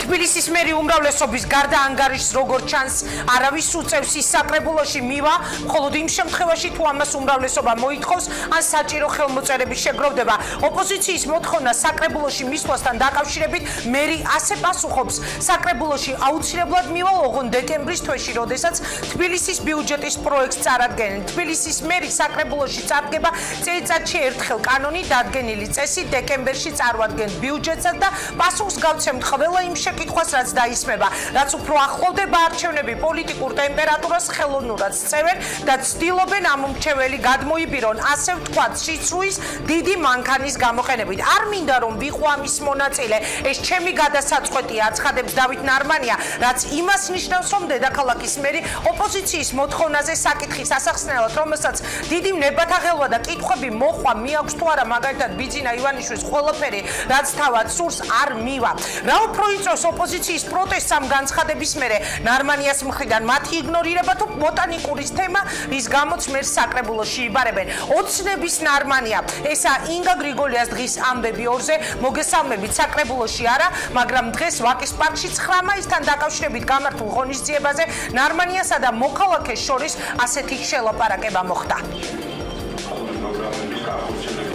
თბილისის მერი უმრავლესობის გარდა ანგარიშს როგორ ჩანს არავის უწევს ის საკრებულოში მივა, მხოლოდ იმ შემთხვევაში თუ ამას უმრავლესობა მოითხოვს ან საჭირო ხელმოწერების შეგროვდება. ოპოზიციის მოთხოვნა საკრებულოში მისვლასთან დაკავშირებით მერი ასე პასუხობს: საკრებულოში აუცილებლად მივა ოღონდ დეკემბრის თვეში, როდესაც თბილისის ბიუჯეტის პროექტს წარადგენენ. თბილისის მერი საკრებულოში წარდგება წელიწადში ერთხელ, კანონი დადგენილი წესი დეკემბერში წარვადგენთ ბიუჯეტსაც და პასუხს გავცემთ ყველა იმ შეკითხვას, რაც დაისმება, რაც უფრო ახლოვდება არჩევნები პოლიტიკურ ტემპერატურას ხელოვნურად სწევენ და ცდილობენ ამ მრჩეველი გადმოიბირონ, ასე ვთქვათ, შიცრუის დიდი მანქანის გამოყენებით. არ მინდა რომ ვიყო ამის მონაწილე, ეს ჩემი გადასაწყვეტია, აცხადებს დავით ნარმანია, რაც იმას ნიშნავს, რომ დედაქალაქის მერი ოპოზიციის მოთხოვნაზე საკითხის ასახსნელად, რომელსაც დიდი ნებათაღელვა და კითხვები მოხვა, მიაქვს თუ არა მაგალითად ბიძინა ივანიშვილის ყველაფერი, რაც თავად სურს, არ მივა. რა უფრო იწვევს ოპოზიციის პროტესტს ამ განცხადების მერე ნარმანიას მხრიდან მათი იგნორირება თუ ბოტანიკურის თემა, რის გამოც მერს საკრებულოში იბარებენ. ოცნების ნარმანია, ესა ინგა გრიგოლიას დღის ამბები ორზე, მოგესალმებით საკრებულოში არა, მაგრამ დღეს ვაკის პარკში 9 მაისთან დაკავშირებით გამართულ ღონისძიებაზე ნარმანიასა და მოქალაქეს შორის ასეთი შელაპარაკება მოხდა.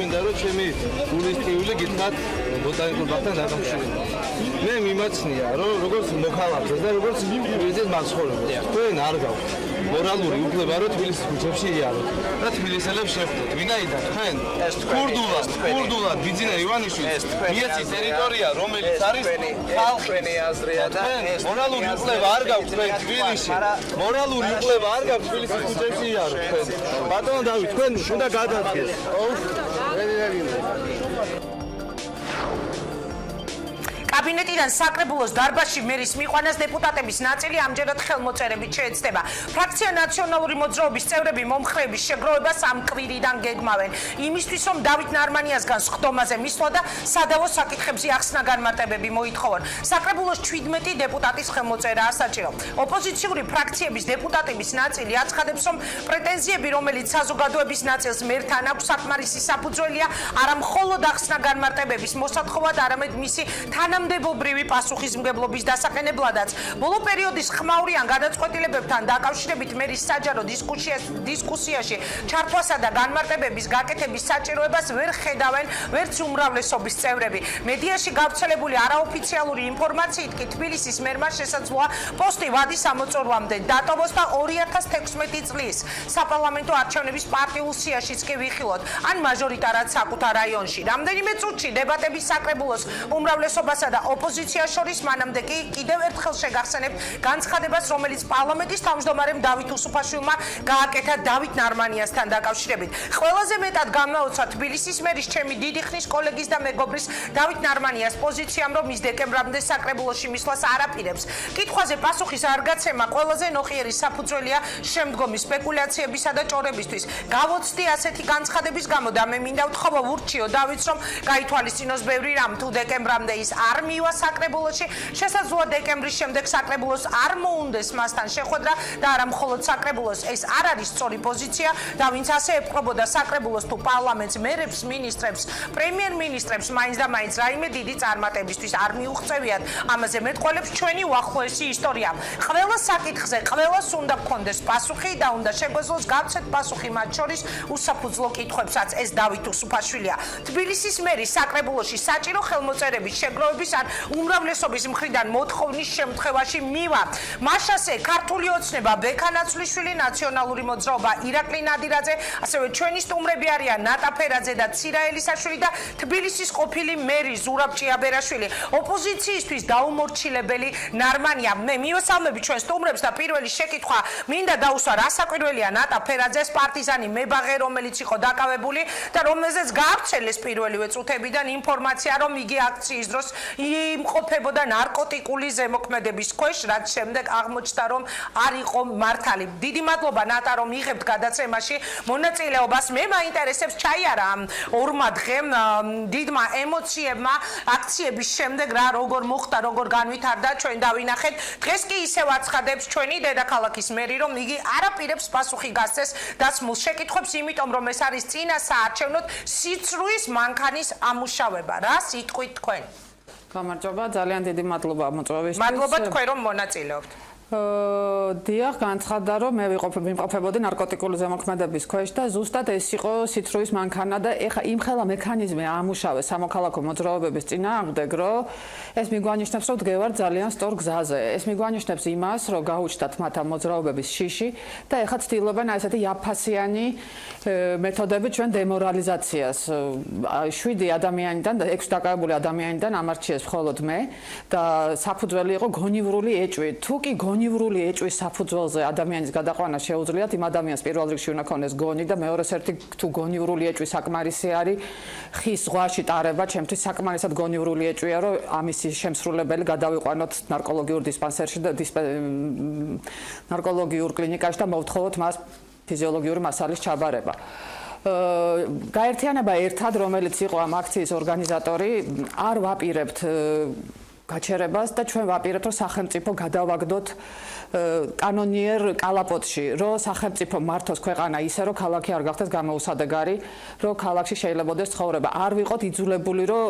მინდა რომ ჩემი გულის ტიული გითხრათ ბოტანიკურ ბაღთან დაკავშირებით. მე მიმაჩნია რომ როგორც მოქალაქეს და როგორც პრეზიდენტ მაცხოვრებელს თქვენ არ გაქვთ მორალური უფლება რომ თბილისის ქუჩებში იაროთ და თბილისელებს შეხვდეთ. ვინაიდან თქვენ კურდულად ბიძინა ივანიშვილის მიეცი ტერიტორია რომელიც არის ხალხის აზრია და მორალური უფლება არ გაქვთ თქვენ თბილისში. მორალური უფლება არ გაქვთ თბილისის ქუჩებში იაროთ თქვენ. ბატონო დავით, თქვენ უნდა გადადგეს. კაბინეტიდან საკრებულოს დარბაზში მერის მიყვანას დეპუტატების ნაწილი ამჯერად ხელმოწერებით შეეცდება. ფრაქცია ნაციონალური მოძრაობის წევრები მომხრეების შეგროვებას ამ კვირიდან გეგმავენ. იმისთვის რომ დავით ნარმანიასგან სხდომაზე მისვლა და სადავო საკითხებზე ახსნა განმარტებები მოითხოვონ. საკრებულოს 17 დეპუტატის ხელმოწერაა საჭირო. ოპოზიციური ფრაქციების დეპუტატების ნაწილი აცხადებს, რომ პრეტენზიები, რომელიც საზოგადოების ნაწილს მერთან აქვს, საკმარისი საფუძველია არა მხოლოდ ახსნა განმარტებების მოსათხოვად, არამედ მისი თანამდებობრივი პასუხისმგებლობის დასაყენებლადაც. ბოლო პერიოდის ხმაურიან გადაწყვეტილებებთან დაკავშირებით მერის საჯარო დისკუსიაში ჩართვასა და განმარტებების გაკეთების საჭიროებას ვერ ხედავენ ვერც უმრავლესობის წევრები. მედიაში გავრცელებული არაოფიციალური ინფორმაციით კი თბილისის მერმა შესაძლოა პოსტი ვადის ამოწურვამდე დატოვოს და 2016 წლის საპარლამენტო არჩევნების პარტიულ სიაშიც კი ვიხილოთ, ან მაჟორიტარად საკუთარ რაიონში. რამდენიმე წუთში დებატების საკრებულოს უმრავლესობასა და ოპოზიციას შორის მანამდე კი კიდევ ერთხელ შეგახსენებთ განცხადებას, რომელიც პარლამენტის თავმჯდომარემ დავით უსუფაშვილმა გააკეთა დავით ნარმანიასთან დაკავშირებით. ყველაზე მეტად გამაოცა თბილისის მერის ჩემი დიდი ხნის კოლეგის და მეგობრის დავით ნარმანიას პოზიციამ, რომ ის დეკემბრამდე საკრებულოში მისვლას არ აპირებს. კითხვაზე პასუხის არ გაცემა ყველაზე ნოყიერი საფუძველია შემდგომი სპეკულაციებისა და ჭორებისთვის. გავოცდი ასეთი განცხადების გამო და მე მინდა ვთხოვო ვურჩიო დავითს, რომ გაითვალისწინოს ბევრი რამ, თუ დეკემბრამდე ის არ მივა საკრებულოში, შესაძლოა დეკემბრის შემდეგ საკრებულოს არ მოუნდეს მასთან შეხვედრა და არა მხოლოდ საკრებულოს. ეს არ არის სწორი პოზიცია და ვინც ასე ეპყრობოდა საკრებულოს თუ პარლამენტს, მერებს, მინისტრებს, პრემიერ-მინისტრებს მაინც და მაინც რაიმე დიდი წარმატებისთვის არ მიუღწევიათ. ამაზე მეტყველებს ჩვენი უახლოესი ისტორია. ყველა საკითხზე ყველას უნდა გქონდეს პასუხი და უნდა შეგვეძლოს გავცეთ პასუხი მათ შორის უსაფუძვლო კითხვებსაც. ეს დავით უსუფაშვილია. თბილისის მერი საკრებულოში საჭირო ხელმოწერების შეგროვების ან უმრავლესობის მხრიდან მოთხოვნის შემთხვევაში მივა. მაშასე ქართული ოცნება, ბექანაცვლიშვილი, ნაციონალური მოძრაობა, ირაკლი ნადირაძე, ასევე ჩვენი სტუმრები არიან ნატა ფერაძე და ცირა ელისაშვილი და თბილისის ყოფილი მერი ზურაბ ჭიაბერაშვილი. ოპოზიციისთვის დაუმორჩილებელი ნარმანია. მე მივესალმები ჩვენ სტუმრებს და პირველი შეკითხვა მინდა დაუსვა, რა საკვირველია ნატა ფერაძეს პარტიზანი მებაღე, რომელიც იყო დაკავებული და რომელზეც გაავრცელეს პირველივე წუთებიდან ინფორმაცია, რომ იგი აქციის დროს იმყოფებოდა ნარკოტიკული ზემოქმედების ქვეშ, რაც შემდეგ აღმოჩნდა, რომ არ იყო მართალი. დიდი მადლობა ნატა, რომ იღებთ გადაცემაში მონაწილეობას. მე მაინტერესებს ჩაიარა ამ ორმა დღემ დიდმა ემოციებმა აქციების შემდეგ რა როგორ მოხდა, როგორ განვითარდა, ჩვენ დავინახეთ. დღეს კი ისევ აცხადებს ჩვენი დედაქალაქის მერი, რომ იგი არ აპირებს პასუხი გასცეს დასმულ შეკითხვებს, იმიტომ რომ ეს არის წინა საარჩევნოდ სიცრუის მანქანის ამუშავება. რა სიტყვით თქვენ? გამარჯობა, ძალიან დიდი მადლობა მოწვევისთვის. მადლობა თქვენ რომ მონაწილეობთ. დიახ, განცხადდა რომ მე ვიმყოფებოდი ნარკოტიკული ზემოქმედების ქვეშ და ზუსტად ეს იყო სითრუის მანქანა და ეხა იმ ხელა მექანიზმი ამუშავეს სამოქალაქო მოძრაობების წინააღმდეგ, რომ ეს მიგვანიშნებს, რომ დგევართ ძალიან სწორ გზაზე. ეს მიგვანიშნებს იმას, რომ გაუჩნდათ მათ ამ მოძრაობების შიში და ეხა ცდილობენ ესეთი იაფფასიანი მეთოდები ჩვენ დემორალიზაციას. 7 ადამიანიდან და 6 დაკავებული ადამიანიდან ამარჩიეს მხოლოდ მე და საფუძველი იყო გონივრული ეჭვი. თუ კი გონივრული ეჭვის საფუძველზე ადამიანის გადაყვანა შეუძლიათ, იმ ადამიანს პირველ რიგში უნდა ქონდეს გონი და მეორეს ერთი თუ გონივრული ეჭვი საკმარისი არის ხის ზღვაში ტარება, ჩემთვის საკმარისად გონივრული ეჭვია, რომ ამის შემსრულებელი გადავიყვანოთ ნარკოლოგიურ დისპანსერში და ნარკოლოგიურ კლინიკაში და მოვთხოვოთ მას ფიზიოლოგიური მასალის ჩაბარება. გაერთიანება ერთად, რომელიც იყო ამ აქციის ორგანიზატორი, არ ვაპირებთ გაჩერებას და ჩვენ ვაპირებთ, რომ სახელმწიფო გადავაგდოთ კანონიერ კალაპოტში, რომ სახელმწიფო მართოს ქვეყანა ისე, რომ ქალაქი არ გახდეს გამოუსადეგარი, რომ ქალაქში შეიძლებაოდეს ცხოვრება. არ ვიყოთ იძულებული, რომ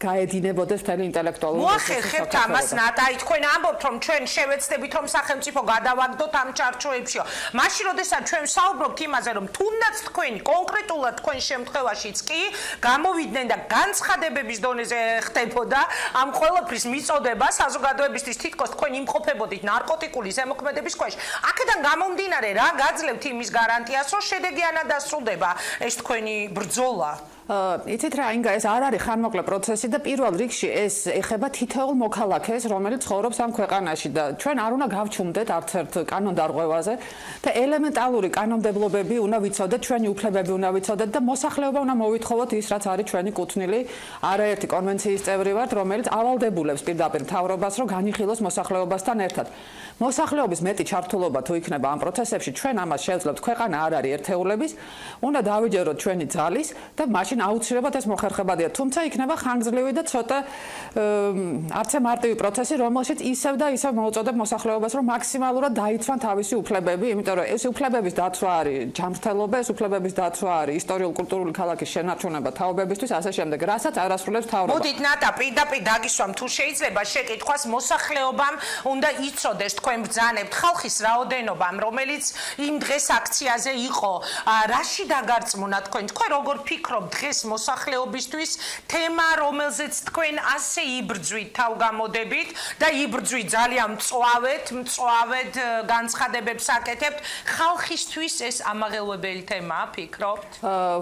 გაედინებოდეს მთელი ინტელექტუალური მოახერხებთ ამას ნატაი, თქვენ ამბობთ, რომ ჩვენ შევეცდებით, რომ სახელმწიფო გადავაგდოთ ამ ჩარჩოებშიო. მაშინ, როდესაც ჩვენ საუბრობთ იმაზე, რომ თუნდაც თქვენ კონკრეტულად თქვენ შემთხვევაშიც კი გამოვიდნენ და განცხადებების დონეზე ხდებოდა ამ ყველაფრის მიწოდება საზოგადოებისთვის, თითქოს თქვენ იმყოფებოდით ნარკოტიკული ზემოქმედების ქვეშ. აქედან გამომდინარე, რა გაძლევთ იმის გარანტიას, რომ შედეგიანად დასრულდება ეს თქვენი ბრძოლა? იცით რა, ინგა, ეს არ არის ხანმოკლე პროცესი და პირველ რიგში ეს ეხება თითოეულ მოქალაქეს, რომელიც ცხოვრობს ამ ქვეყანაში და ჩვენ არ უნდა გავჩუმდეთ არც ერთ კანონდარღვევაზე და ელემენტალური კანონმდებლობები უნდა ვიცოდეთ, ჩვენი უფლებები უნდა ვიცოდეთ და მოსახლეობა უნდა მოვითხოვოთ ის, რაც არის ჩვენი კუთვნილი არაერთი კონვენციის წევრი ვართ, რომელიც ავალდებულებს პირდაპირ მთავრობას, რომ განიხილოს მოსახლეობასთან ერთად. მოსახლეობის მეტი ჩართულობა თუ იქნება ამ პროცესებში, ჩვენ ამას შევძლებთ, ქვეყანა არ არის ერთეულების, უნდა დავიჯეროთ ჩვენი ძალის და მაშინ აუცილებლად ეს მოხერხებადია, თუმცა იქნება ხანგრძლივი და ცოტა არცე მარტივი პროცესი, რომელშიც ისევ და ისევ მოუწოდებ მოსახლეობას, რომ მაქსიმალურად დაიცვან თავისი უფლებები, იმიტომ რომ ეს უფლებების დაცვა არის ჯანმრთელობა, ეს უფლებების დაცვა არის ისტორიულ-კულტურული ქალაქის შენარჩუნება თაობებისთვის, ასე შემდეგ, რასაც არ ასრულებს მთავრობა. მოდით ნატა, პირდაპირ დაგისვამ, თუ შეიძლება შეკითხვას მოსახლეობამ უნდა იცოდეს, თქვენ ბრძანებთ ხალხის რაოდენობამ, რომელიც იმ დღეს აქციაზე იყო, რაში დაგარწმუნა თქვენ როგორ ფიქრობთ დღეს მოსახლეობისთვის თემა, რომელზეც თქვენ ასე იბრძვით თავგამოდებით და იბრძვით ძალიან მწვავედ განცხადებებს აკეთებთ, ხალხისთვის ეს ამაღელვებელი თემაა, ფიქრობთ?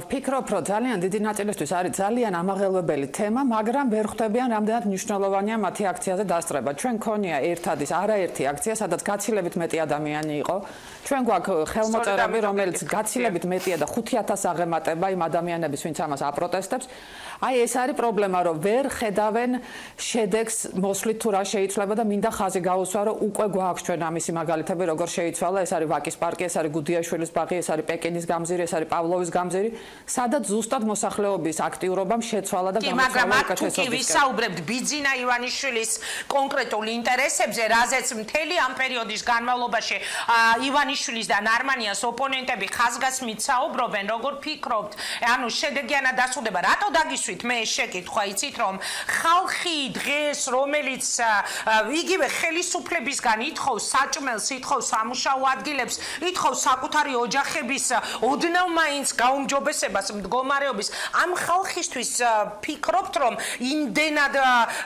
ვფიქრობ, რომ ძალიან დიდი ნაწილისთვის არის ძალიან ამაღელვებელი თემა, მაგრამ ვერ ხვდებიან რამდენად მნიშვნელოვანია მათი აქციაზე დასწრება. ჩვენ გქონია ერთადის არაერთი აქცია, სადაც გაცილებით მეტი ადამიანი იყო. ჩვენ გვაქვს ხელმოწერები, რომელიც გაცილებით მეტია და 5000 აღემატება იმ ადამიანების, ვინც ამას აპროტესტებს. აი ეს არის პრობლემა, რომ ვერ ხედავენ შედეგს მოსვლით თუ რა შეიცვალა და მინდა ხაზი გაუსვა, რომ უკვე გვაქვს ჩვენ ამისი მაგალითები, როგორ შეიცვალა, ეს არის ვაკის პარკი, ეს არის გუდიაშვილის ბაღი, ეს არის პეკინის გამზირი, ეს არის პავლოვის გამზირი, სადაც ზუსტად მოსახლეობის აქტიურობამ შეცვალა და მაგრამ აქ თუ კი ვისაუბრებთ ბიძინა ივანიშვილის კონკრეტულ ინტერესებზე, რაზეც მთელი ამ პერიოდის განმავლობაში ივანიშვილის და ნარმანიას ოპონენტები ხაზგასმით საუბრობენ, როგორ ფიქრობთ, ანუ შედეგიანად დასრულდება, რატო დაგისვით მე შეკითხვა, იცით რომ ხალხი დღეს რომელიც იგივე ხელისუფლებისგან ითხოვს საჭმელს, ითხოვს სამუშაო ადგილებს, ითხოვს საკუთარი ოჯახების ოდნავ მაინც გაუმჯობესებას, მდგომარეობის, ამ ხალხისთვის ფიქრობთ რომ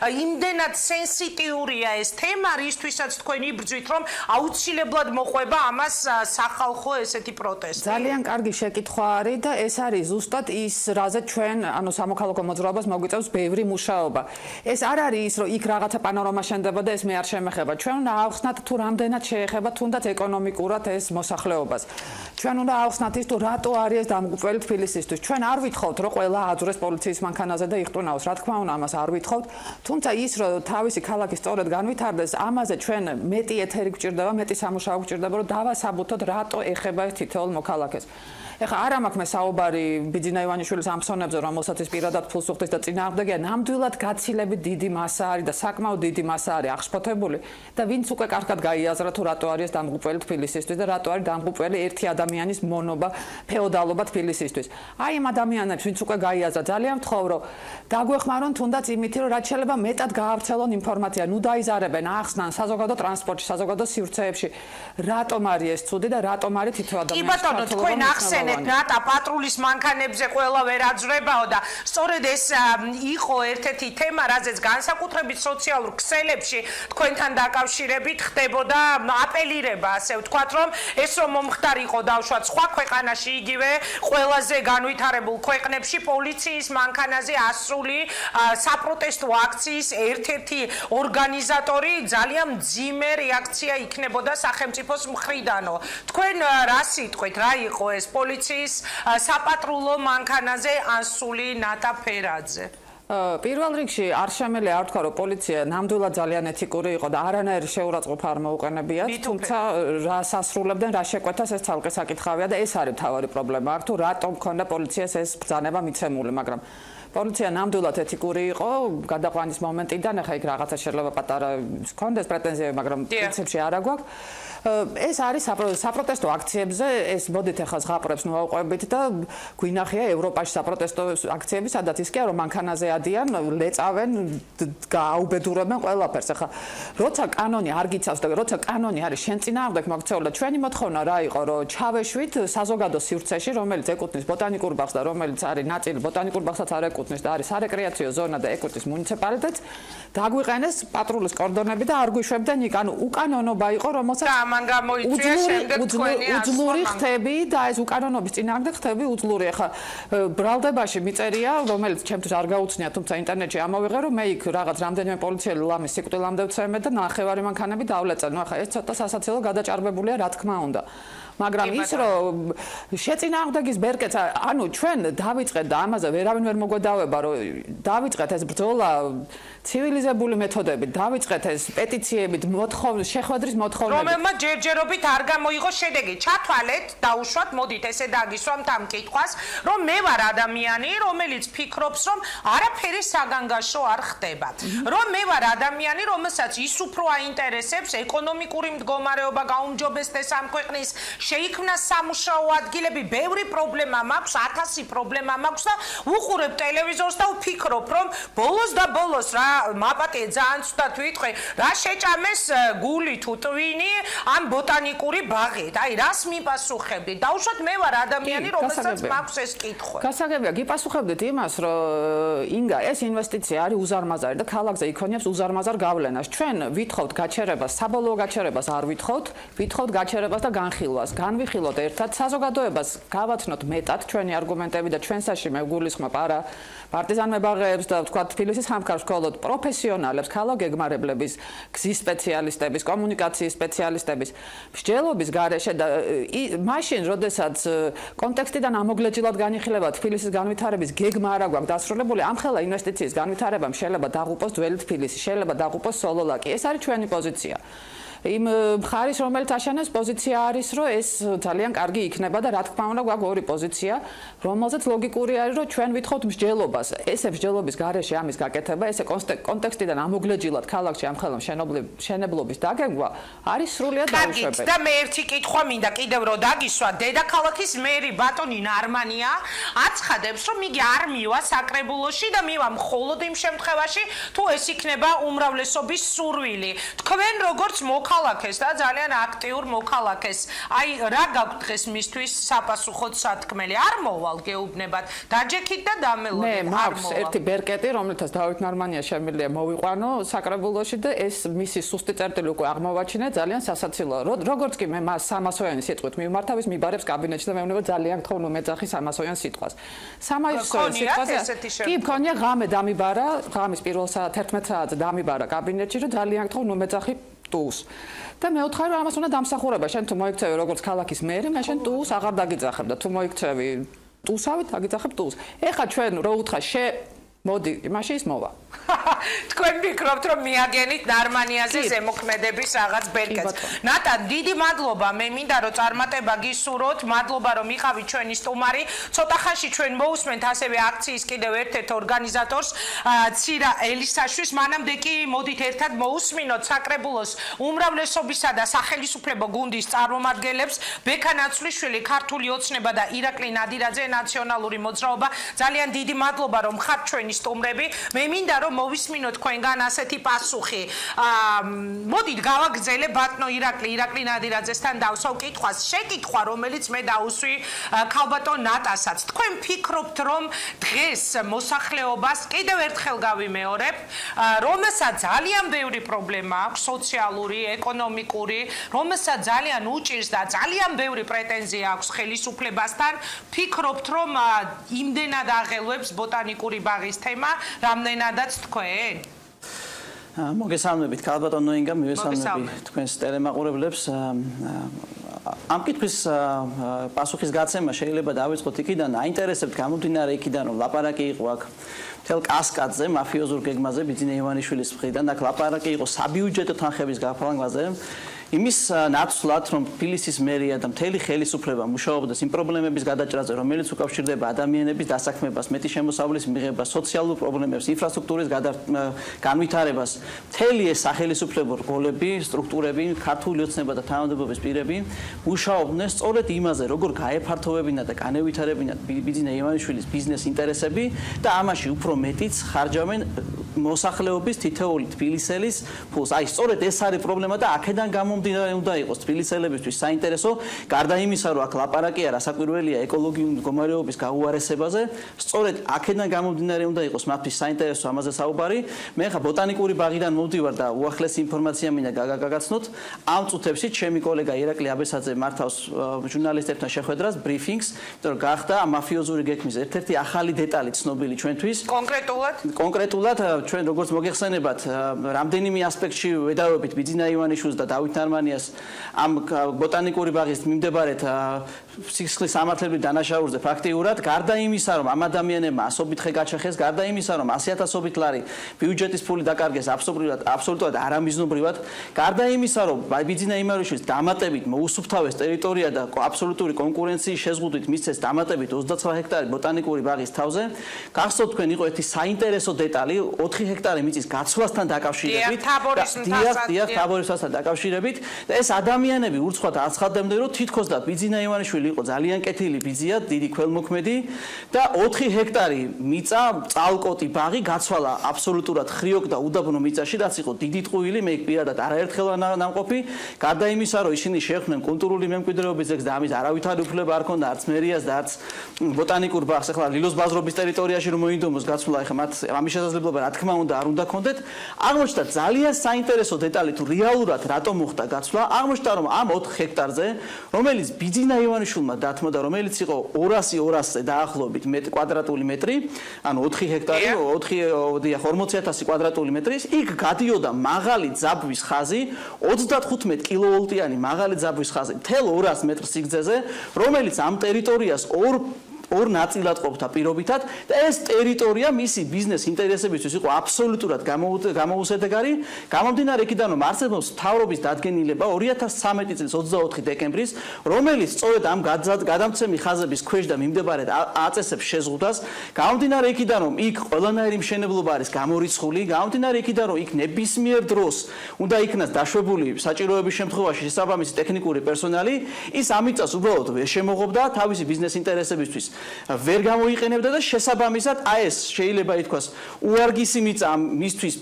იმდენად სენსიტიურია ეს თემა, რისთვისაც თქვენ იბრძვით, რომ აუცილებლად მოყვება ამას სახალხო ესეთი პროტესტი? ძალიან კარგი შეკითხვა არის და ეს არის ზუსტად ის, რაზე ჩვენ, ანუ სამოქალაქო მოძრაობას მოგვიწევს ბევრი მუშაობა. ეს არ არის ის, რომ იქ რაღაცა პანორამა შენდება და ეს მე არ შემეხება. ჩვენ უნდა ავხსნათ თუ რამდენად შეეხება თუნდაც ეკონომიკურად ეს მოსახლეობას. ჩვენ უნდა ავხსნათ ის თუ რატო არის ეს დამღუპველი თბილისისთვის. ჩვენ არ ვითხოვთ, რომ ყველა აძვრეს პოლიციის მანქანაზე და იხტუნაოს. რა თქმა უნდა, ამას არ ვითხოვთ. თუმცა ის, რომ თავისი ქალაქი სწორედ განვითარდეს, ამაზე ჩვენ მეტი ეთერი გვჭირდება, მეტი სამუშაო გვჭირდება, რომ დავასაბუთოთ, რატო ეხება ეს თითოეულ მოქალაქეს. ეხლა არ მაქვს მე საუბარი ბიძინა ივანიშვილის ამსონებზე, რომელსაც ის პირადად ფულს უხდის და წინააღმდეგია, ნამდვილად გაცილებით დიდი მასა არის და საკმაოდ დიდი მასა არის აღშფოთებული და ვინც უკვე კარგად გაიაზრა თუ რატო არის დამღუპველი თბილისისთვის და რატო არის დამღუპველი ერთი ადამიანის მონობა, ფეოდალობა თბილისისთვის. აი ამ ადამიანებს ვინც უკვე გაიაზრა, ძალიან ვთხოვ რომ დაგვეხმარონ თუნდაც იმითი რომ რაც შეიძლება მეტად გაავრცელონ ინფორმაცია, ნუ დაიზარებენ, ახსნან საზოგადო ტრანსპორტში, საზოგადო სივრცეებში, რატომ არის ეს ცუდი და რატომ არის თითო ადამიანის. კი ბატონო, თქვენ ახსენეთ ნატა პატრულის მანქანებზე ყველა ვერ აძვრებაო და სწორედ ეს იყო ერთ-ერთი თემა, რაზეც განსაკუთრებით სოციალურ ქსელებში თქვენთან დაკავშირებით ხდებოდა აპელირება, ასე ვთქვათ, რომ ეს რომ მომხდარიყო დავშვათ სხვა ქვეყანაში იგივე ყველაზე განვითარებულ ქვეყნებში პოლიციის მანქანაზე ასრული საპროტესტო აქციის ერთ-ერთი ორგანიზატორი ძალიან მძიმე რეაქცია იქნებოდა სახელმწიფოს მხრიდანო. თქვენ რა სიტყვით, რა იყო ეს პოლიციის საპატრულო მანქანაზე ასული ნატა ფერაძე? პირველ რიგში არ შემიძლია არ ვთქვა, რომ პოლიცია ნამდვილად ძალიან ეთიკური იყო და არანაირი შეურაცხყოფა არ მოუყენებიათ, თუმცა რას ასრულებდნენ, რა შეკვეთას ეს ცალკე საკითხავია და ეს არის მთავარი პრობლემა. აქ თუ რატომ ქონდა პოლიციას ეს ბრძანება მიცემული, მაგრამ პოლიცია ნამდვილად ეთიკური იყო გადაყვანის მომენტიდან, ახლა იქ რაღაცა შეიძლება პატარა ჰქონდეს პრეტენზიები, მაგრამ პრინციპში არა გვაქვს. ეს არის საპროტესტო აქციებზე, ეს მოდით ახლა ზღაპრებს მოვაყვებით და გვინახია ევროპაში საპროტესტო აქციები, სადაც ის კი არა რომ მანქანაზე ადიან, ლეწავენ, გააუბედურებენ ყველაფერს. ახლა როცა კანონი არ გიცავს და როცა კანონი არის შენ წინააღმდეგ მოქცეული, ჩვენი მოთხოვნა რა იყო, რომ ჩავეშვით საზოგადო სივრცეში, რომელიც ეკუთვნის ბოტანიკურ ბაღს და რომელიც არის ნაწილი ბოტანიკურ ბაღსაც არ ეკუთვნის და არის სარეკრეაციო ზონა და ეკუთვნის მუნიციპალიტეტს, დაგვიყენეს პატრულის კორდონები და არ გვიშვებდნენ იქ, ანუ უკანონობა იყო, რომელსაც უძლური ხთები და ეს უკანონობის წინააღმდეგ ხთები უძლური. ახლა ბრალდებაში მიწერია, რომელიც ჩემთვის არ გაუცნია, თუმცა ინტერნეტში ამოვიღე, რომ მე იქ რაღაც რამდენიმე პოლიციელი ლამის სიკვდილამდე ვცემე და ნახევარი მანქანები დავლეწე. ნუ ახლა ეს ცოტა სასაცილო გადაჭარბებულია, რა თქმა უნდა. მაგრამ ის რომ შეწინააღმდეგის ბერკეტს, ანუ ჩვენ დავიწყეთ და ამაზე ვერავინ ვერ მოგვედავება, რომ დავიწყეთ ეს ბრძოლა ცივილიზებული მეთოდებით, დავიწყეთ ეს პეტიციებით, შეხვედრის მოთხოვნებით. რომელმა ჯერჯერობით არ გამოიღო შედეგი. ჩათვალეთ, დაუშვათ, მოდით ესე დაგისვამთ ამ კითხვას, რომ მე ვარ ადამიანი, რომელიც ფიქრობს, რომ არაფერი საგანგაშო არ ხდება. რომ მე ვარ ადამიანი, რომელსაც ის უფრო აინტერესებს ეკონომიკური მდგომარეობა, გაუმჯობესდეს ამ ქვეყნის, შეიქმნა სამუშაო ადგილები, ბევრი პრობლემა მაქვს, 1000 პრობლემა მაქვს და უყურებ ტელევიზორს და ვფიქრობ, რომ ბოლოს და ბოლოს რა მაპატიე ძალიან ცუდად ვიტყვი, რა შეჭამეს გული თუ ტვინი ამ ბოტანიკური ბაღით. აი, რას მიპასუხებდი? დაუშვათ მე ვარ ადამიანი, რომელსაც მაქვს ეს კითხვა. გასაგებია, გიპასუხებდით იმას, რომ ინგა, ეს ინვესტიცია არის უზარმაზარი და ქალაქზე იქონიებს უზარმაზარ გავლენას. ჩვენ ვითხოვთ გაჩერებას, საბოლოო გაჩერებას არ ვითხოვთ, ვითხოვთ გაჩერებას და განხილვას. განვიხილოთ ერთად საზოგადოებას, გავაცნოთ მეტად ჩვენი არგუმენტები და ჩვენსაში მე ვგულისხმობ არა პარტიზან მებაღეებს და ვთქვათ თბილისის ხამქარს მხოლოდ პროფესიონალებს, ქალაქ გეგმარებლების, გზის სპეციალისტების, კომუნიკაციის სპეციალისტების მსჯელობის გარეშე და მაშინ, როდესაც კონტექსტიდან ამოგლეჯილად განიხილება თბილისის განვითარების გეგმა არა გვაქვს დასრულებული, ამხელა ინვესტიციის განვითარებამ შეიძლება დაღუპოს ძველი თბილისი, შეიძლება დაღუპოს სოლოლაკი. ეს არის ჩვენი პოზიცია. იმ მხარის, რომელიც აშენებს პოზიცია არის, რომ ეს ძალიან კარგი იქნება და რა თქმა უნდა გვაქვს ორი პოზიცია, რომელზეც ლოგიკური არის, რომ ჩვენ ვითხოვთ მსჯელობას. ესე მსჯელობის გარეშე ამის გაკეთება, ესე კონტექსტიდან ამოგლეჯილად ქალაქში ამხელა მშენებლობის დაგეგმვა არის სრულიად დაუშვებელი. და მე ერთი კითხვა მინდა კიდევ რომ დაგისვა, დედაქალაქის მერი ბატონი ნარმანია აცხადებს, რომ იგი არ მივა საკრებულოში და მივა მხოლოდ იმ შემთხვევაში, თუ ეს იქნება უმრავლესობის სურვილი. თქვენ როგორც მოქალაქეს და ძალიან აქტიურ მოქალაქეს. აი, რა გაქვთ დღეს მისთვის საპასუხოდ სათქმელი? არ მოვალ გეუბნებათ. დაჯექით და დამელოდეთ. მე მაქვს ერთი ბერკეტი, რომელთაც დავით ნარმანია შემიძლია მოვიყვანო საკრებულოში და ეს მისი სუსტი წერტილი უკვე აღმოვაჩინე, ძალიან სასაცილოა. როგორც კი მე მას 300-იანი სიტყვით მიმართავ, მიბარებს კაბინეტში და მე ვნება ძალიან გთხოვ ნუ მეძახი 300-იან სიტყვას. 300-იან სიტყვაზე კი მქონია ღამე დამიბარა, ღამის პირველ საათ 11 საათზე დამიბარა კაბინეტში, რომ ძალიან გთხოვ ნუ მეძახი ტუს. და მე ვთხარ რომ ამას უნდა დამსახურება. შენ თუ მოიქცევი როგორც ქალაქის მერი, მე შენ ტუს აღარ დაგიძახებ და თუ მოიქცევი ტუსავით, დაგიძახებ ტუს. ეხლა ჩვენ რო უთხრა მოდი, მაშინ ის მოვა. თქვენ ფიქრობთ რომ მიაგენით ნარმანიაზე ზემოქმედების რაღაც ბერკეტს. ნატან, დიდი მადლობა. მე მინდა რომ წარმატება გისურვოთ. მადლობა რომ იყავით ჩვენი სტუმარი. ცოტა ხანში ჩვენ მოусმენთ ასევე აქციის კიდევ ერთ-ერთ ორგანიზატორს, ცირა ელისაშვილს. მანამდე კი მოდით ერთად მოусმინოთ საკრებულოს უმრავლესობისა და სახელმწიფო გუნდის წარმომადგენლებს, ბექა ნაცვლიშვილი, ქართული ოცნება და ირაკლი ნადირაძე, ნაციონალური მოძრაობა. ძალიან დიდი მადლობა რომ ხართ ჩვენი სტუმრები. მე მინდა რომ მოვისმინოთ თქვენგან ასეთი პასუხი. მოდით გავაგრძელებ ბატონო ირაკლი ნადირაძესთან დავსვავ კითხვას. შეკითხვა, რომელიც მე დავუსვი ქალბატონ ნატასაც. თქვენ ფიქრობთ რომ დღეს მოსახლეობას კიდევ ერთხელ გავიმეორებ, რომელსაც ძალიან ბევრი პრობლემა აქვს, სოციალური, ეკონომიკური, რომელსაც ძალიან უჭირს და ძალიან ბევრი პრეტენზია აქვს ხელისუფლებასთან, ფიქრობთ რომ იმდენად აღელვებს ბოტანიკური ბაღის თემა, რამდენადაც თქვენ? მოგესალმებით ქალბატონო ინგა, მივესალმები თქვენს ტელემაყურებლებს. ამ კითხვის პასუხის გაცემა შეიძლება დავიწყოთ იქიდან, აინტერესებთ გამომდინარე იქიდან, რომ ლაპარაკი იყო აქ მთელ კასკადზე, მაფიოზურ გეგმაზე, ბიძინა ივანიშვილის მხრიდან, აქ ლაპარაკი იყო საბიუჯეტო თანხების გაფორმაზე. იმის ნაცვლად, რომ თბილისის მერია და მთელი ხელისუფლება მუშაობდეს იმ პრობლემების გადაჭრაზე, რომელიც უკავშირდება ადამიანების დასაქმებას, მეტი შემოსავლის მიღებას, სოციალურ პრობლემებს, ინფრასტრუქტურის განვითარებას, მთელი ეს სახელისუფლებო რგოლები, სტრუქტურები, ქართული ოცნება და თანამდებობის პირები მუშაობდნენ სწორედ იმაზე, როგორ გაეფართოვებინა და განევითარებინა ბიძინა ივანიშვილის ბიზნეს ინტერესები და ამაში უფრო მეტიც ხარჯავენ მოსახლეობის თითოეული თბილისელის ფულს. აი, სწორედ ეს არის პრობლემა და აქედან გამომდინარე უნდა იყოს თბილისელებისთვის საინტერესო, გარდა იმისა, რომ აქ ლაპარაკია რასაკვირველია ეკოლოგიური მდგომარეობის გაუარესებაზე, სწორედ აქედან გამომდინარე უნდა იყოს მათთვის საინტერესო ამაზე საუბარი. მე ხა ბოტანიკური ბაღიდან მოვდივარ და უახლესი ინფორმაცია მინდა გაგაცნოთ. ამ წუთებში ჩემი კოლეგა ირაკლი აბესაძე მართავს ჟურნალისტებთან შეხვედრას, ბრიფინგს, იმიტომ რომ გახდა მაფიოზური გეგმის ერთ-ერთი ახალი დეტალი ცნობილი ჩვენთვის. კონკრეტულად ჩვენ როგორც მოგეხსენებათ, რამდენიმე ასპექტში ვედავებით ბიძინა ივანიშვილს და დავით ნარმანიას ამ ბოტანიკური ბაღის მიმდებარედ სისხლის სამართლებრივ დანაშაულზე ფაქტიურად, გარდა იმისა, რომ ამ ადამიანებმა ასობით ხე გაჩეხეს, გარდა იმისა, რომ 100,000-ობით ლარი ბიუჯეტის ფული დაკარგეს აბსოლუტურად არამიზნობრივად, გარდა იმისა, რომ ბიძინა ივანიშვილს დამატებით მოუსუფთავეს ტერიტორია და აბსოლუტური კონკურენციის შეზღუდვით მისცეს დამატებით 29 ჰექტარი ბოტანიკური ბაღის თავზე, გახსოვთ თქვენ იყო ერთი საინტერესო დეტალი 4 ჰექტარი მიწის გაცვლასთან დაკავშირებით თაბორისთან დაკავშირებით და ეს ადამიანები ურცხვად აცხადებდნენ რომ თითქოს და ბიძინა ივანიშვილი იყო ძალიან კეთილი ბიზია, დიდი ქველმოქმედი და 4 ჰექტარი მიწა, წალკოტი ბაღი გაცვალა აბსოლუტურად ხრიოკ და უდაბნო მიწაში, რაც იყო დიდი ტყუილი, მე პირადად არაერთხელ ნამყოფი, გარდა იმისა, რომ ისინი შეხვდნენ კულტურული მემკვიდრეობის ზეგს და ამის არავითარი უფლება არ ქონდა არც მერიას და არც ბოტანიკურ ბაღს, ახლა ლილოს ბაზრობის ტერიტორიაში რომ მოინდომოს გაცვლა, ახლა მათ ამის შესაძლებლობა რა თქმა უნდა არ უნდა ქონდეთ. აღმოჩნდა ძალიან საინტერესო დეტალი თუ რეალურად რატომ მოხდა გაცვლა. აღმოჩნდა რომ ამ 4 ჰექტარზე, რომელიც ბიძინა ივანიშვილმა დათმო და რომელიც იყო 200-200-ზე დაახლოებით კვადრატული მეტრი, ანუ 4 ჰექტარი, 40,000 კვადრატული მეტრის, იქ გადიოდა მაღალი ძაბვის ხაზი, 35 კილოვოლტიანი მაღალი ძაბვის ხაზი, მთელ 200 მეტრ სიგრძეზე, რომელიც ამ ტერიტორიას ორ ნაწილად ყოფდა პირობითად და ეს ტერიტორია მისი ბიზნეს ინტერესებისთვის იყო აბსოლუტურად გამოუსადეგარი. გამომდინარე იქიდან რომ არსებობს მთავრობის დადგენილება 2013 წლის 24 დეკემბრის, რომელიც სწორედ ამ გადამცემი ხაზების ქვეშ და მიმდებარედ აწესებს შეზღუდვას. გამომდინარე იქიდან რომ იქ ყველანაირი მშენებლობა არის გამორიცხული, გამომდინარე იქიდან რომ იქ ნებისმიერ დროს უნდა იქნას დაშვებული საჭიროების შემთხვევაში შესაბამისი ტექნიკური პერსონალი, ის ამიწას უბრალოდ ვერ შემოღობდა თავისი ბიზნეს ინტერესებისთვის. ვერ გამოიყენებდა და შესაბამისად ეს შეიძლება ითქვას უარგისი მიწა მისთვის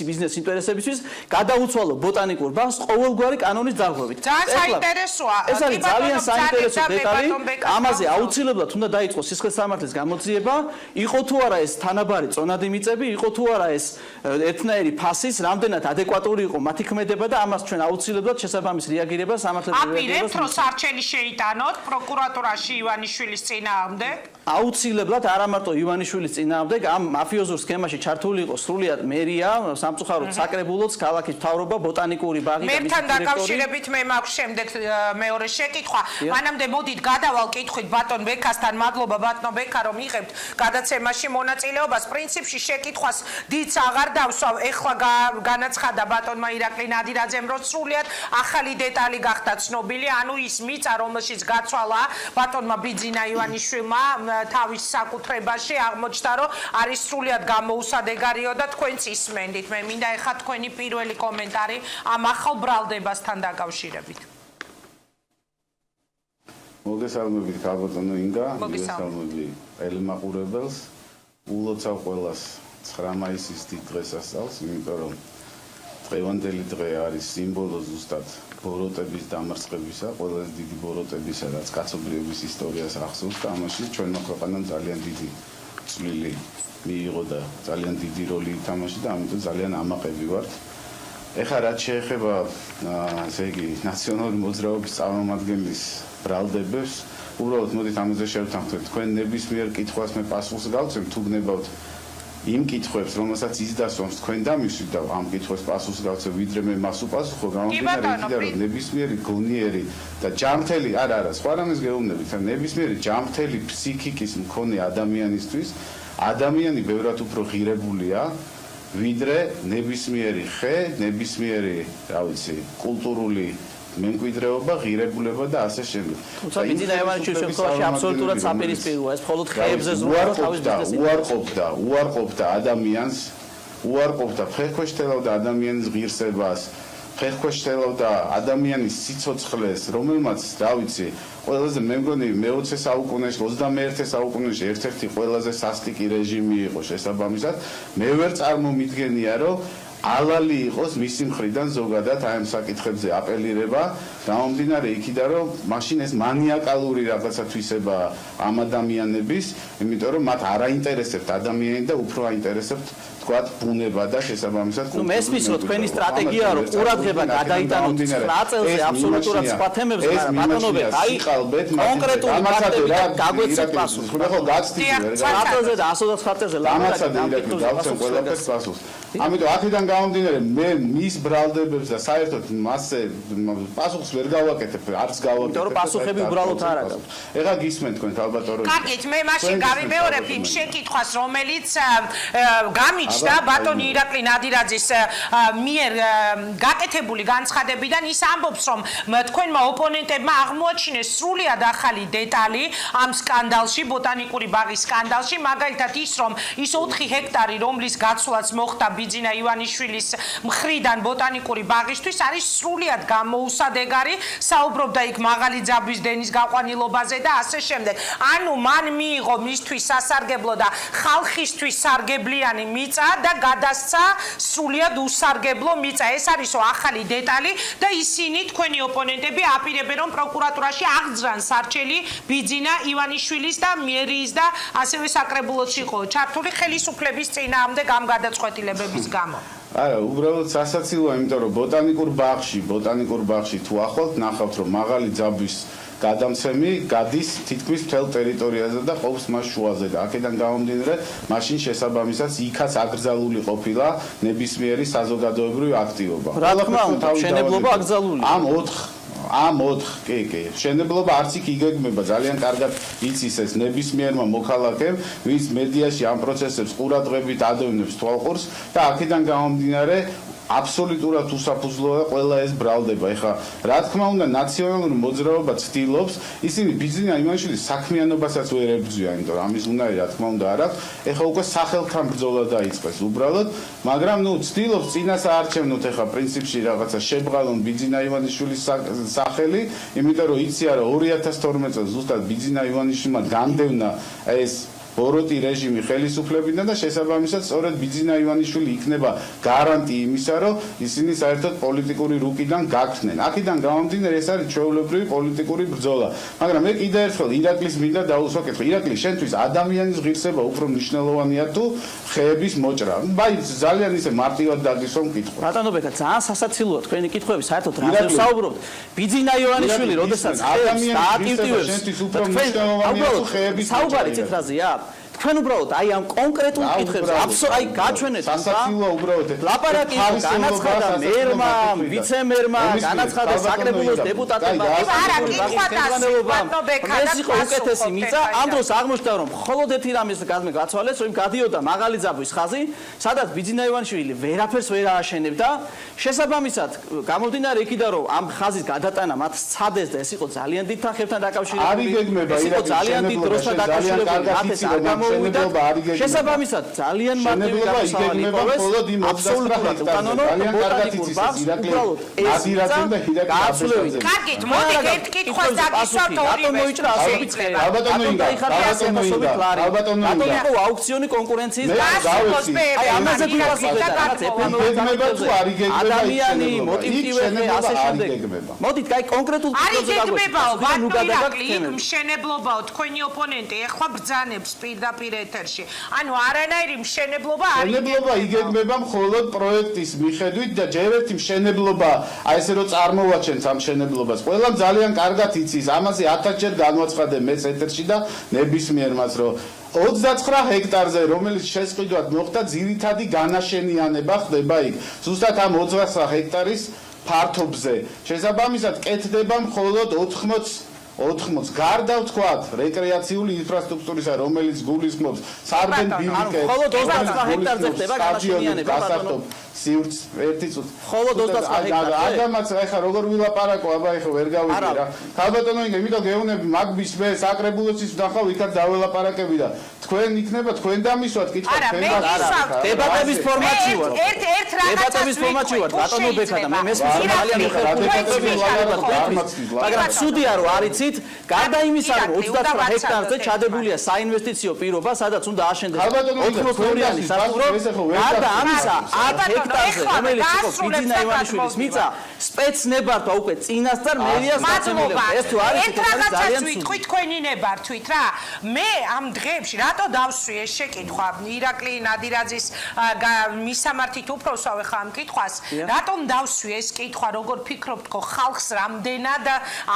ბიზნეს ინტერესებისთვის გადაუცვალო ბოტანიკურ ბაღს ყოველგვარი კანონის დარღვევით. ძალიან საინტერესოა. ეს არის ძალიან საინტერესო დეტალი. ამაზე აუცილებლად უნდა დაიწყოს სისხლის სამართლის გამოძიება, იყო თუ არა ეს თანაბარი წონადი მიწები, იყო თუ არა ეს ერთნაირი ფასის, რამდენად ადეკვატური იყო მათი ქმედება და ამას ჩვენ აუცილებლად შესაბამის რეაგირება სამართლებრივ რეაგირებას. აპირებთ რომ სარჩელი შეიტანოთ პროკურატურაში ივანიშვილის წინა წინააღმდეგ? აუცილებლად არა მარტო ივანიშვილის წინააღმდეგ, ამ მაფიოზურ სქემაში ჩართული იყო სრულიად მერია, სამწუხაროდ საკრებულოც, ქალაქის მთავრობა, ბოტანიკური ბაღი და მისი მერთან დირექტორი. დაკავშირებით მე მაქვს შემდეგ მეორე შეკითხვა. მანამდე მოდით გადავალ კითხვით ბატონ ბექასთან. მადლობა ბატონ ბექა რომ იღებთ გადაცემაში მონაწილეობას. პრინციპში შეკითხვას დიდს აღარ დავსვავ. ეხლა განაცხადა ბატონმა ირაკლი ნადირაძემ რომ სრულიად ახალი დეტალი გახდა ცნობილი, ანუ ის მიწა რომელშიც გაცვალა ბატონმა ბიძინა ივანიშვილმა თავის საკუთრებაში აღმოჩნდა რომ არის სრულიად გამოუსადეგარიო და თქვენც ისმენდით. მე მინდა ეხლა თქვენი პირველი კომენტარი ამ ახალ ბრალდებასთან დაკავშირებით. მოგესალმებით ქალბატონო ინგა, მოგესალმები ელმაყურებელს. ულოცავ ყველას 9 მაისის დიდ დღესასწაულს, იმიტომ რომ დღევანდელი დღე არის სიმბოლო ზუსტად ბოროტების დამარცხებისა, ყველაზე დიდი ბოროტებისა, რაც კაცობრიობის ისტორიას ახსოვს და ამაში ჩვენმა ქვეყანამ ძალიან დიდი წვლილი მიიღო და ძალიან დიდი როლი ითამაშა და ამიტომ ძალიან ამაყები ვართ. ეხლა რაც შეეხება ესე იგი ნაციონალური მოძრაობის წარმომადგენლის ბრალდებებს, უბრალოდ მოდით ამაზე შევთანხმდეთ. თქვენ ნებისმიერ კითხვას მე პასუხს გავცემ, თუ გნებავთ იმ კითხვებს, რომელსაც ის დასვამს თქვენ დამისვით და ამ კითხვას პასუხს გავცემ, ვიდრე მე მას უპასუხო, გამომდინარე იქიდან რომ ნებისმიერი გონიერი და ჯანმრთელი, არა, სხვა რამეს გეუბნებით, ნებისმიერი ჯანმრთელი ფსიქიკის მქონე ადამიანისთვის ადამიანი ბევრად უფრო ღირებულია ვიდრე ნებისმიერი ხე, ნებისმიერი, რა ვიცი, კულტურული მემკვიდრეობა, ღირებულება და ასე შემდეგ. თუმცა ბიძინა ივანიშვილის შემთხვევაში აბსოლუტურად საპირისპიროა, ეს მხოლოდ ხეებზე ზრუნვა თავის ბიზნესში. უარყოფდა ადამიანს, უარყოფდა ფეხქვეშთელავდა ადამიანის ღირსებას, ფეხქვეშთელავდა ადამიანის სიცოცხლეს, რომელმაც, რა ვიცი, ყველაზე მე მგონი მე-20 საუკუნეში, 21 საუკუნეში ერთ-ერთი ყველაზე სასტიკი რეჟიმი იყო შესაბამისად. მე ვერ წარმომიდგენია, რომ ალალი იყოს მისი მხრიდან ზოგადად აი ამ საკითხებზე აპელირება, გამომდინარე იქიდან, რომ მაშინ ეს მანიაკალური რაღაცა თვისება ამ ადამიანების, იმიტომ რომ მათ არ აინტერესებთ ადამიანი და უფრო აინტერესებთ თქვათ ბუნება და შესაბამისად ნუ მესმის რომ თქვენი სტრატეგია რომ ყურადღება გადაიტანოთ 9 წელზე აბსოლუტურად სხვა თემებზე, მაგრამ ბატონობე, აი კონკრეტული ფაქტებიდან გაგვეცეთ პასუხი. ხო, გაცდით 9 წელზე და 129 წელზე ლამაცადე ირაკლი გავცემ ყველაფერს პასუხს. ამიტომ აქედან გამომდინარე მე მის ბრალდებებს და საერთოდ მასზე პასუხს ვერ გავაკეთებ, არც გავაკეთებ. იმიტომ რომ პასუხები უბრალოდ არ აქვს. ეხლა გისმენთ თქვენ ქალბატონო. კარგით, მე მაშინ გავიმეორებ იმ შეკითხვას, რომელიც გამიჩნდა ბატონი ირაკლი ნადირაძის მიერ გაკეთებული განცხადებიდან. ის ამბობს, რომ თქვენმა ოპონენტებმა აღმოაჩინეს სრულიად ახალი დეტალი ამ სკანდალში, ბოტანიკური ბაღის სკანდალში, მაგალითად ის, რომ ის 4 ჰექტარი, რომლის გაცვლაც მოხდა ბიძინა ივანიშვილის მხრიდან ბოტანიკური ბაღისთვის, არის სრულიად გამოუსადეგარი, საუბრობდა იქ მაღალი ძაბვის დენის გაყვანილობაზე და ასე შემდეგ. ანუ მან მიიღო მისთვის სასარგებლო და ხალხისთვის სარგებლიანი მიწა და გადასცა სრულიად უსარგებლო მიწა. ეს არისო ახალი დეტალი და ისინი თქვენი ოპონენტები აპირებენ რომ პროკურატურაში აღძრან სარჩელი ბიძინა ივანიშვილის და მერიის და ასევე საკრებულოც იყო ჩართული ხელისუფლების წინააღმდეგ ამ გადაწყვეტილებების გამო. არა, უბრალოდ სასაცილოა, იმიტომ რომ ბოტანიკურ ბაღში თუ ახვალთ ნახავთ რომ მაღალი ძაბვის გადამცემი გადის თითქმის მთელ ტერიტორიაზე და ყოფს მას შუაზე და აქედან გამომდინარე მაშინ შესაბამისად იქაც აკრძალული ყოფილა ნებისმიერი საზოგადოებრივი აქტივობა. რა თქმა უნდა, მშენებლობა აკრძალულია. ამ 4 კი, მშენებლობა არც იქ იგეგმება, ძალიან კარგად იცის ეს ნებისმიერმა მოქალაქემ, ვინც მედიაში ამ პროცესებს ყურადღებით ადევნებს თვალყურს და აქედან გამომდინარე აბსოლუტურად უსაფუძვლოა ყველა ეს ბრალდება. ეხლა რა თქმა უნდა ნაციონალური მოძრაობა ცდილობს, ისინი ბიძინა ივანიშვილის საქმიანობასაც ვერ ებრძვიან, იმიტომ რომ ამის უნარი რა თქმა უნდა არ აქვს. ეხლა უკვე სახელთან ბრძოლა დაიწყეს უბრალოდ, მაგრამ ნუ ცდილობს წინას აარჩევნოთ ეხლა პრინციპში რაღაცა შებრალონ ბიძინა ივანიშვილის სახელი, იმიტომ რომ იციან რომ 2012 წელს ზუსტად ბიძინა ივანიშვილმა განდევნა ეს ბოროტი რეჟიმი ხელისუფლებიდან და შესაბამისად სწორედ ბიძინა ივანიშვილი იქნება გარანტი იმისა, რომ ისინი საერთოდ პოლიტიკური რუკიდან გაქრნენ. აქედან გამომდინარე ეს არის ჩვეულებრივი პოლიტიკური ბრძოლა. მაგრამ მე კიდევ ერთხელ ირაკლის მინდა დაუსვა კითხვა. ირაკლი, შენთვის ადამიანის ღირსება უფრო მნიშვნელოვანია თუ ხეების მოჭრა? აი ძალიან ისე მარტივად დაგისვა მკითხვა. ბატონო ბექა, ძალიან სასაცილოა თქვენი კითხვები, საერთოდ რაზე ვსაუბრობთ? ბიძინა ივანიშვილი, როდესაც ადამიანის შენთვის უფრო მნიშვნელოვანია თუ ხეების მოჭრა? საუბარი ციტრაზეა. თქვენ უბრალოდ აი ამ კონკრეტულ კითხვებზე აი გაჩვენეთ სასაცილოა უბრალოდ ლაპარაკი განაცხადა მერმა, ვიცემერმა, განაცხადა საკრებულოს დეპუტატებმა. არა, კითხვა ეს იყო უკეთესი მიწა. ამ დროს აღმოჩნდა რომ მხოლოდ ერთი რამის გადმე გაცვალეს, რომ გადიოდა მაღალი ძაბვის ხაზი, სადაც ბიძინა ივანიშვილი ვერაფერს ვერ ააშენებდა. შესაბამისად, გამომდინარე იქიდან რომ ამ ხაზის გადატანა მათ სცადეს და ეს იყო ძალიან დიდ თანხებთან დაკავშირებული. არის გეგმება ირაკლის ძალიან დიდ დროსთან დაკავშირებული. მათ ეს არ შესაბამისად ძალიან მარტივი გამოსავალი იყო ეს აბსოლუტურად უკანონო ბოტანიკურ ბაღს უბრალოდ ეს გასულევით. კარგით, მოდი ერთ კითხვას დაგისვათ ორივე. რატომ მოიჭრა ასობით ხე? რატომ იყო აუქციონი კონკურენციის გასულოს აი ამაზე ვიასწორეთ რაღაც ადამიანი მოტივირებული ასე შემდეგ. მოდით კაი კონკრეტულ კითხვებზე გაგვეცადეთ. ბატონო მშენებლობაო თქვენი ოპონენტი ეხლა ბრძანებს პირდაპირ ეთერში. ანუ არანაირი მშენებლობა არ მშენებლობა იგეგმება მხოლოდ პროექტის მიხედვით და ჯერ ერთი მშენებლობა, აი ესე რომ წარმოვაჩენთ ამ მშენებლობას. ყველამ ძალიან კარგად იცის, ამაზე 1000-ჯერ განვაცხადე მეც ეთერში და ნებისმიერ მას რომ 29 ჰექტარზე, რომელიც შესყიდვად მოხდა, ძირითადი განაშენიანება ხდება იქ. ზუსტად ამ 29 ჰექტარის ფართობზე. შესაბამისად, კეთდება მხოლოდ 80 გარდა ვთქვათ რეკრეაციული ინფრასტრუქტურისა, რომელიც გულისხმობს სარდენ ბილიკებს, მხოლოდ 29 ჰექტარზე ხდება განაშენიანება, ბატონო. სივრცე ერთი წუთი. მხოლოდ 29 ჰექტარზე. ადამიანს ეხა როგორ ვილაპარაკო, აბა ეხა ვერ გავიგე რა. ქალბატონო ინგა, იმიტომ გეუბნები მაგბის მე საკრებულოსის ვნახავ, იქაც დაველაპარაკები და თქვენ იქნება თქვენ დამისვათ კითხვა თქვენ დებატების ფორმატი ვარ. ერთ რაღაცას დებატების ფორმატი ვარ, ბატონო ბექა და მე მესმის ძალიან მაგრამ ცუდია რომ არიცით, გარდა იმისა რომ 29 ჰექტარზე ჩადებულია საინვესტიციო პირობა, სადაც უნდა აშენდეს 82-იანი სასტუმრო, გარდა ამისა 10 ჰექტარზე, რომელიც იყო ბიძინა ივანიშვილის მიწა, სპეცნებართვა უკვე წინასწარ მერიას გაცემილება. ეს თუ არის ძალიან ვიტყვი თქვენი ნებართვით რა. მე ამ დღეებში რატო დავსვი ეს შეკითხვა ირაკლი ნადირაძის მისამართით უფროსავ ხა ამ კითხვას, რატომ დავსვი ეს კითხვა, როგორ ფიქრობთ ხო ხალხს რამდენად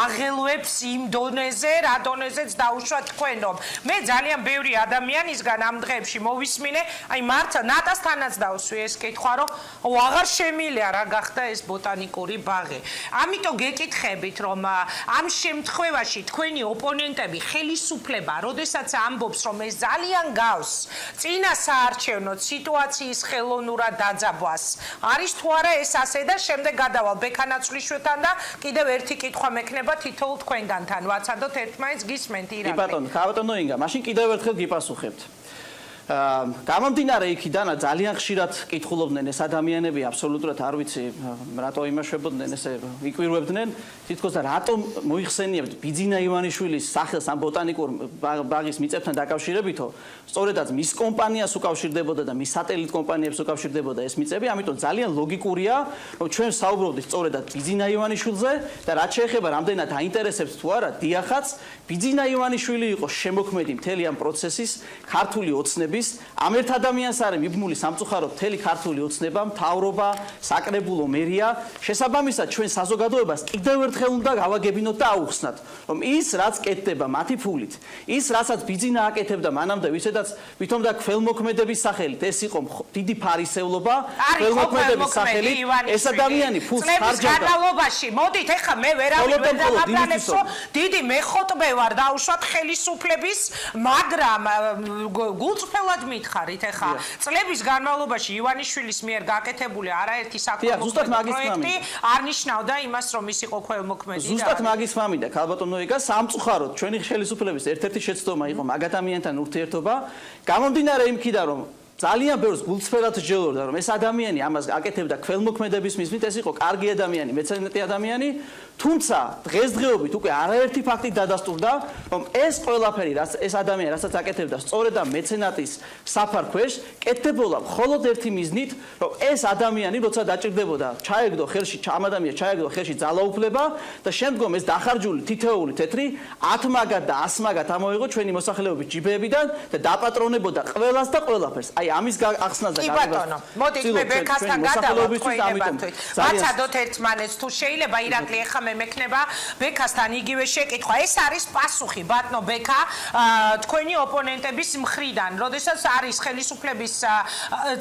აღელვებს იმ დონეზე, რა დონეზეც დაუშვა თქვენ რომ მე ძალიან ბევრი ადამიანისგან ამ დღეებში მოვისმინე, აი მართა ნატასთანაც დავსვი ეს კითხვა რომ აღარ შემილია რა გახდა ეს ბოტანიკური ბაღი. ამიტომ გეკითხებით რომ ამ შემთხვევაში თქვენი ოპონენტები ხელისუფლება, როდესაც ამბობს რომ ეს ძალიან გავს წინა საარჩევნო სიტუაციის ხელოვნურად დაძაბვას, არის თუ არა ეს ასე და შემდეგ გადავალ ბექანაცვლიშვილთან და კიდევ ერთი კითხვა მექნება თითოეულ თქვენგანთან ვაცადოთ ერთმანეთს გისმენთ ირაკლი. ბატონო ინგა, მაშინ კიდევ ერთხელ გიპასუხებთ. გამომდინარე იქიდან ძალიან ხშირად კითხულობდნენ ეს ადამიანები, აბსოლუტურად არ ვიცი რატო იმაშვებოდნენ, ესე იკვირვებდნენ, თითქოს და რატომ მოიხსენიებთ ბიძინა ივანიშვილის სახელს ამ ბოტანიკურ ბაღის მიწებთან დაკავშირებითო, სწორედაც მის კომპანიას უკავშირდებოდა და მის სატელიტ კომპანიებს უკავშირდებოდა ეს მიწები, ამიტომ ძალიან ლოგიკურია, რომ ჩვენ საუბრობდით სწორედად ბიძინა ივანიშვილზე და რაც შეეხება რამდენად აინტერესებს თუ არა დიახაც, ბიძინა ივანიშვილი იყო შემოქმედი მთელი ამ პროცესის, ქართული ოცნების ამ ერთ ადამიანს არის მიბმული სამწუხაროდ მთელი ქართული ოცნება, მთავრობა, საკრებულო მერია, შესაბამისად ჩვენ საზოგადოებას კიდევ ერთხელ უნდა გავაგებინოთ და აუხსნათ, რომ ის რაც კეთდება მათი ფულით, ის რასაც ბიძინა აკეთებდა მანამდე, ვისაც ვითომ და ქველმოქმედების სახელით ეს იყო დიდი ფარისევლობა, ქველმოქმედების სახელით ეს ადამიანი ფულს ხარჯავდა. განმავლობაში, მოდით ეხა მე ვერავინ ვერ დავაბრალებს, რომ დიდი მეხოტბე ვარ დაუშვათ ხელისუფლების, მაგრამ გულწრფელად მითხარით ეხა წლების განმავლობაში ივანიშვილის მიერ გაკეთებული არაერთი საკრებულო პროექტი არ ნიშნავდა იმას, რომ ის იყო ქველმოქმედი. ზუსტად მაგის მამიდა, ქალბატონო იგა, სამწუხაროდ ჩვენი ხელისუფლების ერთ-ერთი შეცდომა იყო მაგ ადამიანთან ურთიერთობა, გამომდინარე იმქიდან რომ ძალიან ბევრს გულწრფელად სჯელობდა რომ ეს ადამიანი ამას აკეთებდა ქველმოქმედების მიზნით, ეს იყო კარგი ადამიანი, მეცნიერი ადამიანი, თუმცა დღესდღეობით უკვე არაერთი ფაქტი დადასტურდა, რომ ეს ყველაფერი, რაც ეს ადამიანი რასაც აკეთებდა, სწორედ ამ მეცენატის საფარქვეშ კეთდებოდა მხოლოდ ერთი მიზნით, რომ ეს ადამიანი როცა დაჭირდებოდა, ჩაეგდო ხელში, ამ ადამიანს ჩაეგდო ხელში ძალაუფლება და შემდგომ ეს დახარჯული თითოეული თეთრი 10 მაგად და 100 მაგად ამოიღო ჩვენი მოსახლეობის ჯიბეებიდან და დაპატრონებოდა ყველას და ყველაფერს. აი ამის ახსნას და კი ბატონო, მოდით მე ბექასთან გადავთქვით. ვაცადოთ ერთმანეთს თუ შეიძლება ირაკლი ეხა მე მექნება ბექასთან იგივე შეკითხვა. ეს არის პასუხი ბატონო ბექა თქვენი ოპონენტების მხრიდან, როდესაც არის ხელისუფლების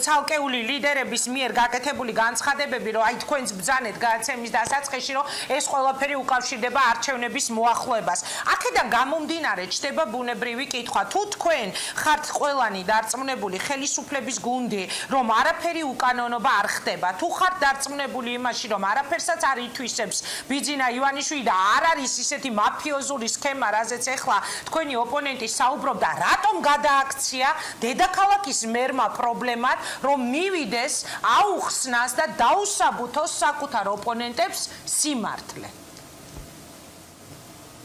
ცალკეული ლიდერების მიერ გაკეთებული განცხადებები, რომ აი თქვენს ბრძანეთ გადაცემის დასაწყისში, რომ ეს ყველაფერი უკავშირდება არჩევნების მოახლოებას. აქედან გამომდინარე ჩდება ბუნებრივი კითხვა. თუ თქვენ ხართ ყველანი დარწმუნებული ხელისუფლების გუნდი, რომ არაფერი უკანონობა არ ხდება, თუ ხართ დარწმუნებული იმაში, რომ არაფერსაც არ ითვისებს ბიძინა ივანიშვილი და არ არის ისეთი მაფიოზური სქემა, რაზეც ახლა თქვენი ოპონენტი საუბრობდა, რატომ გადააქცია დედაქალაქის მერმა პრობლემად, რომ მივიდეს აუხსნას და დაუსაბუთოს საკუთარ ოპონენტებს სიმართლე.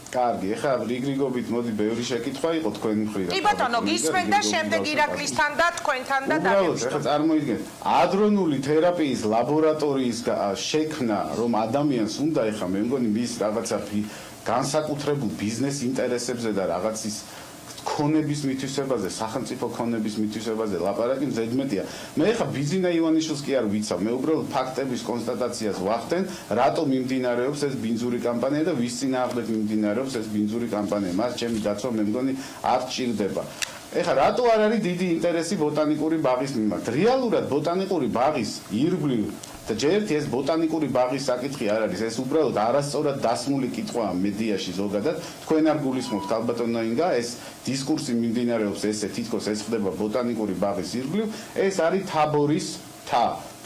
კარგი, ეხლა რიგრიგობით მოდი ბევრი შეკითხვა იყო თქვენი მხრიდან. კი ბატონო, გისმენთ და შემდეგ ირაკლისთან და თქვენთან და დავიწყოთ. ეხლა წარმოიდგინეთ, ადრონული თერაპიის ლაბორატორიის შექმნა, რომ ადამიანს უნდა ეხლა მე მგონი მის რაღაცა განსაკუთრებულ ბიზნეს ინტერესებზე და რაღაცის ქონების მითვისებაზე, სახელმწიფო ქონების მითვისებაზე ლაპარაკი ზედმეტია. მე ეხლა ბიძინა ივანიშვილს კი არ ვიცავ, მე უბრალოდ ფაქტების კონსტატაციას ვახდენ, რატომ მიმდინარეობს ეს ბინძური კამპანია და ვის წინააღმდეგ მიმდინარეობს ეს ბინძური კამპანია. მას ჩემი დაცვა მე მგონი არ ჭირდება. ეხლა რატო არ არის დიდი ინტერესი ბოტანიკური ბაღის მიმართ? რეალურად ბოტანიკური ბაღის ირგვლივ და ჯერ ეს ბოტანიკური ბაღის საკითხი არ არის, ეს უბრალოდ არასწორად დასმული კითხვაა მედიაში ზოგადად. თქვენ არ გულისხმობთ ალბათონო ინგა, ეს დისკურსი მიმდინარეობს ესე თითქოს ეს ხდება ბოტანიკური ბაღის ირგვლივ, ეს არის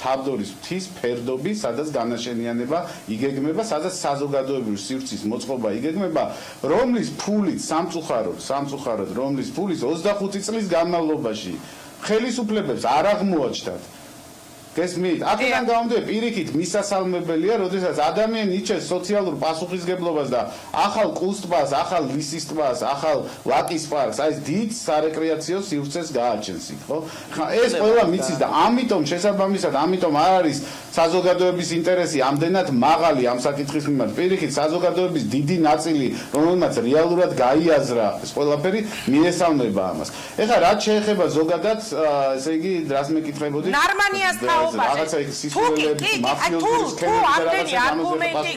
თაბდორის მთის ფერდობი, სადაც განაშენიანება იგეგმება, სადაც საზოგადოებრივი სივრცის მოწყობა იგეგმება, რომლის ფულით სამწუხაროდ რომლის ფულის 25 წლის განმავლობაში ხელისუფლებებს არ აღმოაჩნდათ. გესმით? აქედან გამომდინარე პირიქით მისასალმებელია, როდესაც ადამიანი იჩენს სოციალურ პასუხისგებლობას და ახალ კულტბას, ახალ ლისის ტბას, ახალ ვაკის პარკს, აი ეს დიდ სარეკრეაციო სივრცეს გააჩენს იქ, ხო? ხა ეს ყველა მიცის და ამიტომ შესაბამისად, ამიტომ არ არის საზოგადოების ინტერესი ამდენად მაღალი ამ საკითხის მიმართ. პირიქით საზოგადოების დიდი ნაწილი, რომელმაც რეალურად გაიაზრა ეს ყველაფერი, მიესალმება ამას. ეხლა რაც შეეხება ზოგადად, ესე იგი, რას მეკითხებოდი? ნარმანიას რაღაცა იქ სისულელების მაფიოზური სქემების არგუმენტი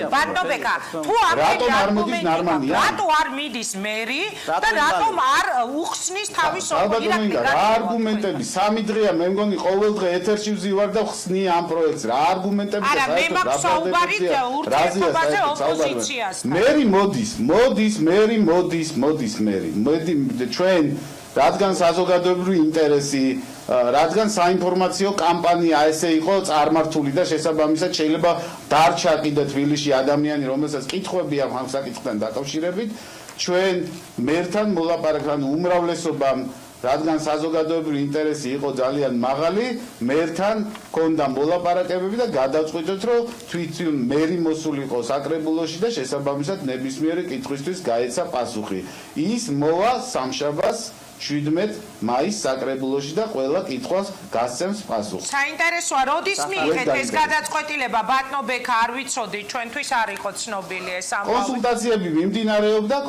ბატონო ბექა, თუ ამერიკა რატო არ მიდის მერი და რატომ არ უხსნის თავის ოპონენტს? რა არგუმენტები? 3 დღეა მე მგონი ყოველ დღე ეთერში ვზივარ და ხსნი ამ პროექტს. რა არგუმენტები და საერთოდ რა საუბარით ურთიერთობაზე ოპოზიციასთან? მერი მოდის ჩვენ რადგან საზოგადოებრივი ინტერესი, რადგან საინფორმაციო კამპანია ესე იყო წარმართული და შესაბამისად შეიძლება დარჩა კიდე თბილისში ადამიანი, რომელსაც კითხვები აქვს ამ საკითხთან დაკავშირებით, ჩვენ მერთან მოლაპარაკებთ, უმრავლესობამ რადგან საზოგადოებრივი ინტერესი იყო ძალიან მაღალი, მერთან ქონდა მოლაპარაკებები და გადავწყვიტეთ, რომ თვითონ მერი მოსულიყო საკრებულოში და შესაბამისად ნებისმიერი კითხვისთვის გაეცა პასუხი. ის მოვა სამშაბათს 17 მაისს საკრებულოში და ყველა კითხვას გასცემს პასუხს. საინტერესოა, როდის მიიღეთ ეს გადაწყვეტილება, ბატონო ბექა, არ ვიცოდი, ჩვენთვის არ იყო ცნობილი ეს ამბავი.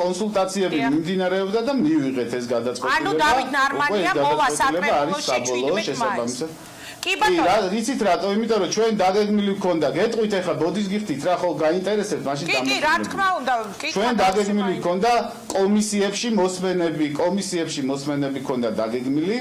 კონსულტაციები მიმდინარეობდა და მივიღეთ ეს გადაწყვეტილება. ანუ დავით ნარმანია მოვა საკრებულოში 17 მაისს. კი ბატონო. რიცით რატო? იმიტომ რომ ჩვენ დაგეგმილი გვქონდა, გეტყვით ახლა ბოდის გიხდით რა ხო გაინტერესებთ მაშინ დამოკიდებული. კი, რა თქმა უნდა, ჩვენ დაგეგმილი გვქონდა კომისიებში მოსმენები გვქონდა დაგეგმილი,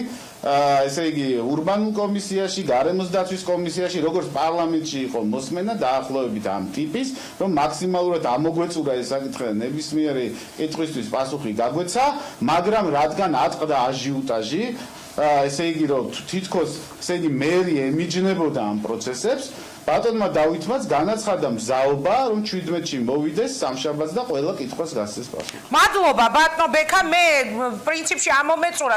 ესე იგი ურბანულ კომისიაში, გარემოს დაცვის კომისიაში, როგორც პარლამენტში იყო მოსმენა დაახლოებით ამ ტიპის, რომ მაქსიმალურად ამოგვეწურა ეს საკითხი და ნებისმიერი კითხვისთვის პასუხი გაგვეცა, მაგრამ რადგან ატყდა აჟიუტაჟი, ესე იგი რომ თითქოს ესე იგი მერი ემიჯნებოდა ამ პროცესებს, ბატონმა დავითმაც განაცხადა მზაობა, რომ 17-ში მოვიდეს სამშაბათს და ყველა კითხვას გასცეს პასუხი. მადლობა ბატონო ბექა, მე პრინციპში ამომეწურა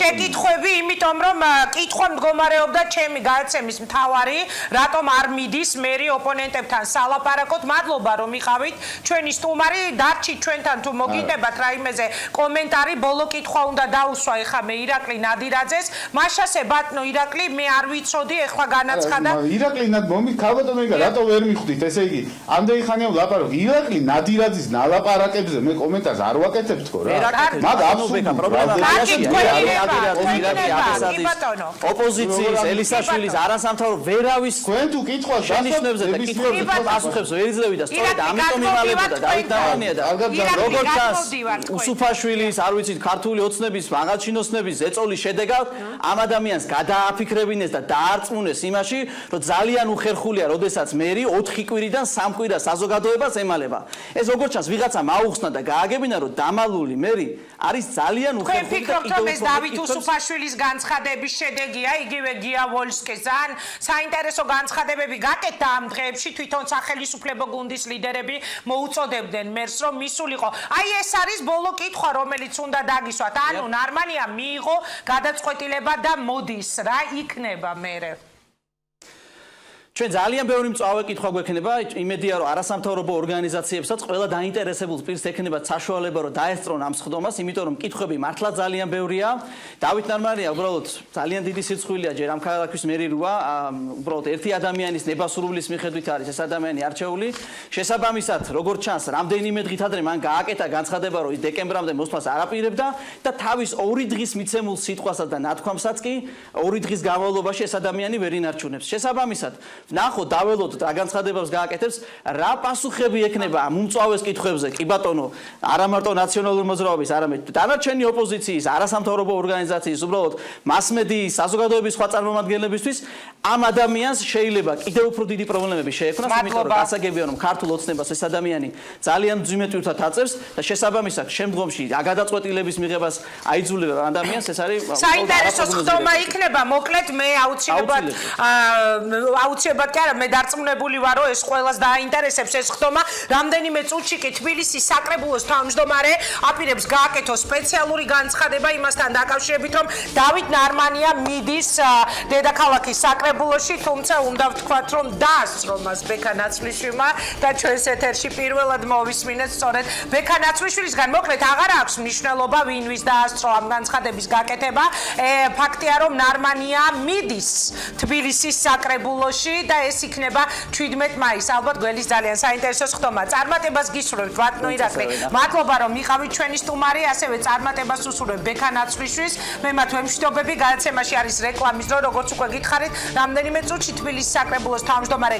შეკითხვები, იმიტომ რომ კითხვა მდგომარეობდა ჩემი გადაცემის მთავარი, რატომ არ მიდის მერი ოპონენტებთან სალაპარაკოთ. მადლობა რომ იყავით ჩვენი სტუმარი, დარჩით ჩვენთან თუ მოგინდებათ რაიმეზე კომენტარი, ბოლო კითხვა უნდა დაუსვა ეხა მე ირაკლი ნადირაძეს. მაშასე ბატონო ირაკლი, მე არ ვიცოდი, ეხლა განაცხადა. ირაკლი ქალბატონო იგა, რატო ვერ მიხვდით? ესე იგი, ამდენი ხანია ვლაპარაკობ. ირაკლი ნადირაძის ნალაპარაკებზე მე კომენტარს არ ვაკეთებ თქო რა. მაგ ოპოზიციის ელისაშვილის არასამთავრო ვერავის თქვენ თუ კითხვას შენიშნებზე და კითხვებზე პასუხებს ვერ იძლევი და სწორედ ამიტომ იმალებოდა დავით ნავანია და როგორც ჩანს უსუფაშვილის, არ ვიცით, ქართული ოცნების, მაღალჩინოსნების ზეწოლის შედეგად ამ ადამიანს გადააფიქრებინეს და დაარწმუნეს იმაში, რომ ძალიან უხერხულია, როდესაც მერი 4 კვირიდან 3 კვირას საზოგადოებას ემალება. ეს როგორც ჩანს ვიღაცამ აუხსნა და გააგებინა, რომ დამალული მერი არის ძალიან უხერხული და ფიქრობთ, რომ ეს დავით უსუფაშვილის განცხადების შედეგია, იგივე გია ვოლსკის ძალიან საინტერესო განცხადებები გაკეთდა ამ დღეებში, თვითონ სახელმწიფო გუნდის ლიდერები მოუწოდებდნენ მერს, რომ მისულიყო. აი ეს არის ბოლო კითხვა, რომელიც უნდა დაგისვათ. ანუ ნარმანია მიიღო გადაწყვეტილება და მოდის, რა იქნება მერე? ჩვენ ძალიან ბევრი მწვავე კითხვა გვექნება, იმედია რომ არასამთავრობო ორგანიზაციებსაც ყველა დაინტერესებულ პირს ექნება საშუალება რომ დაესწრონ ამ სხდომას, იმიტომ რომ კითხვები მართლა ძალიან ბევრია. დავით ნარმანია უბრალოდ ძალიან დიდი სირცხვილია ჯერ ამ ქალაქის მერი როა, უბრალოდ ერთი ადამიანის ნებასრულის მიხედვით არის ეს ადამიანი არჩეული. შესაბამისად, როგორც ჩანს, რამდენიმე დღით ადრე მან გააკეთა განცხადება, რომ ის დეკემბრამდე მოსვლას არ აპირებდა და თავის 2 დღის მიცემულ სიტყვასაც და ნათქვამსაც კი 2 დღის განმავლობაში ეს ადამიანი ვერ ინარჩუნებს. შესაბამისად, ნახოთ, დაველოდოთ რა განცხადებებს გააკეთებს, რა პასუხები ექნება ამ უმწვავეს კითხვებზე, კი ბატონო, არა მარტო ნაციონალური მოძრაობის, არამედ დანარჩენი ოპოზიციის, არასამთავრობო ორგანიზაციის, უბრალოდ მასმედიის, საზოგადოების სხვა წარმომადგენლებისთვის ამ ადამიანს შეიძლება კიდევ უფრო დიდი პრობლემები შეექმნას, იმიტომ რომ გასაგებია რომ ქართულ ოცნებას ეს ადამიანი ძალიან მძიმე თვისად აწევს და შესაბამისად შემდგომში გადაწყვეტილების მიღებას აიძულება ადამიანს, ეს არის საინტერესო სხდომა იქნება, მოკლედ მე აუცილებლად კი არა, მე დარწმუნებული ვარ, რომ ეს ყველას დააინტერესებს ეს ხდომა. რამდენიმე წუთში კი თბილისის საკრებულოს თავმჯდომარე აპირებს გააკეთოს სპეციალური განცხადება იმასთან დაკავშირებით, რომ დავით ნარმანია მიდის დედაქალაქის საკრებულოში, თუმცა უნდა ვთქვათ, რომ დაასწრო მას ბექა ნაცვლიშვილმა და ჩვენს ეთერში პირველად მოვისმინეთ სწორედ ბექა ნაცვლიშვილისგან. მოკლედ აღარ აქვს მნიშვნელობა ვინვის დაასწრო ამ განცხადების გაკეთება. ფაქტია, რომ ნარმანია მიდის თბილისის საკრებულოში და ეს იქნება 17 მაისს. ალბათ გველის ძალიან საინტერესო ხდომა. წარმატებას გისურვებთ ბატონო ირაკლი. მადლობა რომ იყავით ჩვენი სტუმარი, ასევე წარმატებას უსურვებ ბექა ნაცვლიშვილს. მე მათ ვემშვიდობები, გადაცემაში არის რეკლამის დრო, როგორც უკვე გითხარით, რამდენიმე წუთში თბილისის საკრებულოს თავმჯდომარე